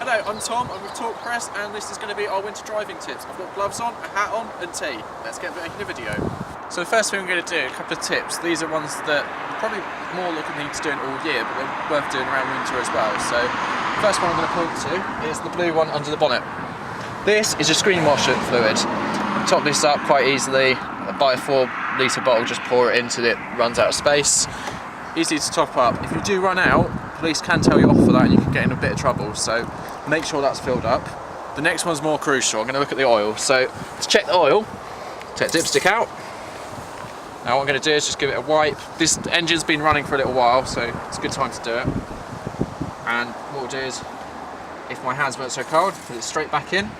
Hello, I'm Tom, I'm with Talk Press, and this is going to be our winter driving tips. I've got gloves on, a hat on, and tea. Let's get making a video. So the first thing I'm going to do, a couple of tips. These are ones that you're probably more looking to do all year, but they're worth doing around winter as well. So the first one I'm going to point to is the blue one under the bonnet. This is your screen washer fluid. Top this up quite easily. Buy a 4 litre bottle, just pour it into it, runs out of space. Easy to top up. If you do run out, police can tell you off for that and you can get in a bit of trouble, so make sure that's filled up. The next one's more crucial. I'm going to look at the oil. So to check the oil, take the dipstick out. Now what I'm going to do is just give it a wipe. This engine's been running for a little while, so it's a good time to do it. And what we'll do is, if my hands weren't so cold, put it straight back in.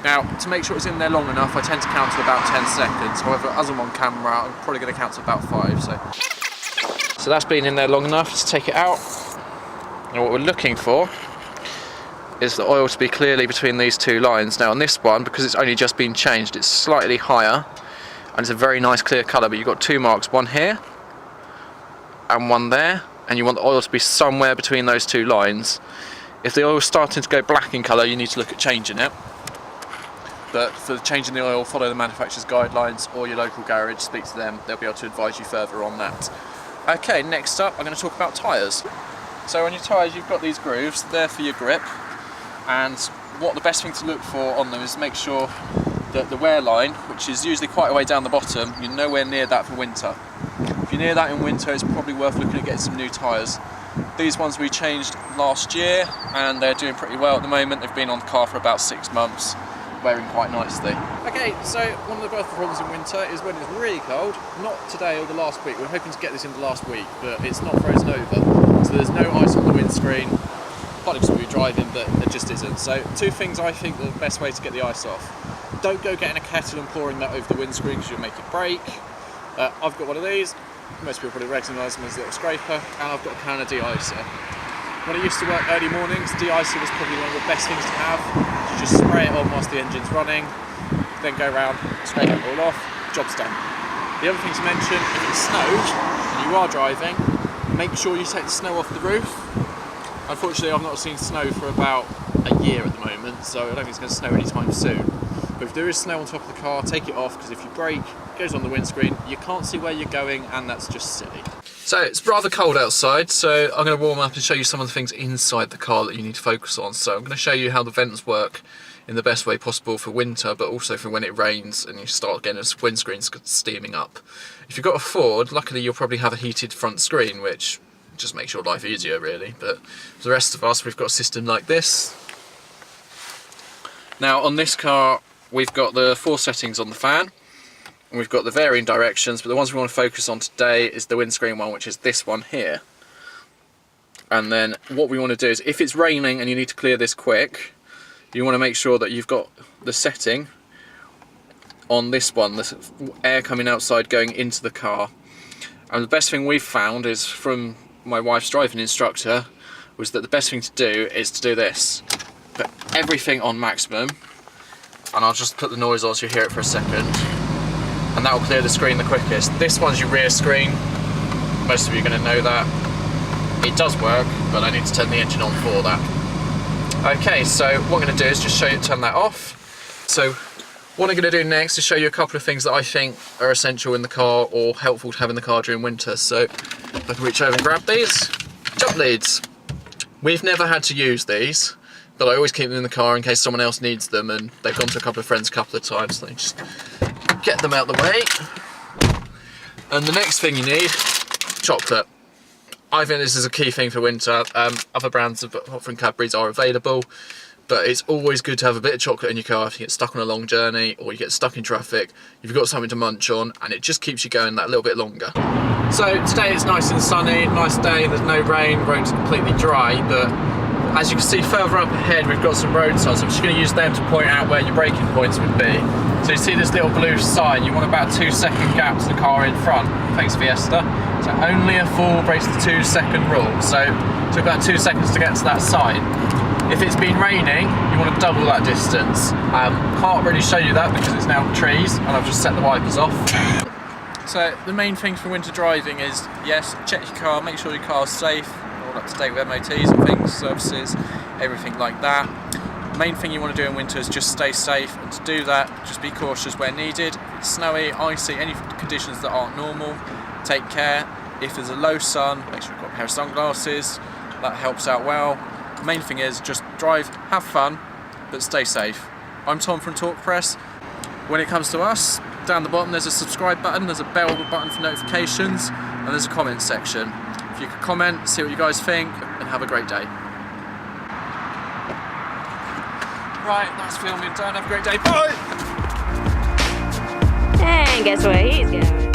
Now, to make sure it's in there long enough, I tend to count to about 10 seconds. However, as I'm on camera, I'm probably going to count to about 5. So that's been in there long enough to take it out. And what we're looking for is the oil to be clearly between these two lines. Now on this one, because it's only just been changed, it's slightly higher and it's a very nice clear colour, but you've got 2 marks, one here and one there, and you want the oil to be somewhere between those 2 lines. If the oil's starting to go black in colour, you need to look at changing it. But for changing the oil, follow the manufacturer's guidelines or your local garage, speak to them, they'll be able to advise you further on that. Okay, next up I'm going to talk about tyres. So on your tyres you've got these grooves, they're for your grip, and what the best thing to look for on them is make sure that the wear line, which is usually quite a way down the bottom, you're nowhere near that for winter. If you're near that in winter, it's probably worth looking at getting some new tyres. These ones we changed last year and they're doing pretty well at the moment. They've been on the car for about 6 months, wearing quite nicely. Okay, so one of the birth problems in winter is when it's really cold. Not today or the last week. We're hoping to get this in the last week, but it's not frozen over. So there's no ice on the windscreen. Partly because we'll be driving, but it just isn't. So 2 things I think are the best way to get the ice off. Don't go getting a kettle and pouring that over the windscreen because you'll make it break. I've got one of these. Most people probably recognise them as a little scraper. And I've got a can of de-icer. When I used to work early mornings, de-icer was probably one of the best things to have. You just spray it on whilst the engine's running, then go around, scrape it all off, job's done. The other thing to mention, if it snowed and you are driving, make sure you take the snow off the roof. Unfortunately, I've not seen snow for about a year at the moment, so I don't think it's going to snow anytime soon. But if there is snow on top of the car, take it off, because if you brake, it goes on the windscreen, you can't see where you're going, and that's just silly. So it's rather cold outside, so I'm going to warm up and show you some of the things inside the car that you need to focus on. So I'm going to show you how the vents work in the best way possible for winter, but also for when it rains and you start getting a windscreen steaming up. If you've got a Ford, luckily you'll probably have a heated front screen, which just makes your life easier really. But for the rest of us, we've got a system like this. Now on this car, we've got the 4 settings on the fan. And we've got the varying directions, but the ones we want to focus on today is the windscreen one, which is this one here. And then what we want to do is, if it's raining and you need to clear this quick, you want to make sure that you've got the setting on this one, the air coming outside going into the car. And the best thing we've found is, from my wife's driving instructor, was that the best thing to do is to do this. Put everything on maximum, and I'll just put the noise on so you hear it for a second. And that will clear the screen the quickest. This one's your rear screen. Most of you are going to know that. It does work, but I need to turn the engine on for that. Okay, so what I'm going to do is just show you turn that off. So what I'm going to do next is show you a couple of things that I think are essential in the car or helpful to have in the car during winter. So if I can reach over and grab these. Jump leads. We've never had to use these, but I always keep them in the car in case someone else needs them, and they've gone to a couple of friends a couple of times. So just get them out the way. And the next thing you need, chocolate. I think this is a key thing for winter. Other brands of offering Cadbury's are available, but it's always good to have a bit of chocolate in your car if you get stuck on a long journey or you get stuck in traffic. You've got something to munch on, and it just keeps you going that little bit longer. So today it's nice and sunny, nice day, there's no rain, road's completely dry, but as you can see further up ahead we've got some road signs. I'm just going to use them to point out where your braking points would be. So you see this little blue sign, you want about a 2-second gap to the car in front. Thanks Fiesta. So only a fool breaks the 2-second rule. So it took about 2 seconds to get to that sign. If it's been raining, you want to double that distance. Can't really show you that because it's now trees and I've just set the wipers off. So the main thing for winter driving is, yes, check your car, make sure your car's safe, all up to date with MOTs and things, services. everything like that. Main thing you want to do in winter is just stay safe, and to do that, just be cautious where needed. If it's snowy, icy, any conditions that aren't normal, take care. If there's a low sun, make sure you've got a pair of sunglasses, that helps out well. Main thing is just drive, have fun, but stay safe. I'm Tom from Torque Press. When it comes to us, down the bottom there's a subscribe button, there's a bell button for notifications, and there's a comment section. If you could comment, see what you guys think, and have a great day. Right, that's filming done. Have a great day. Bye! And guess where he's going?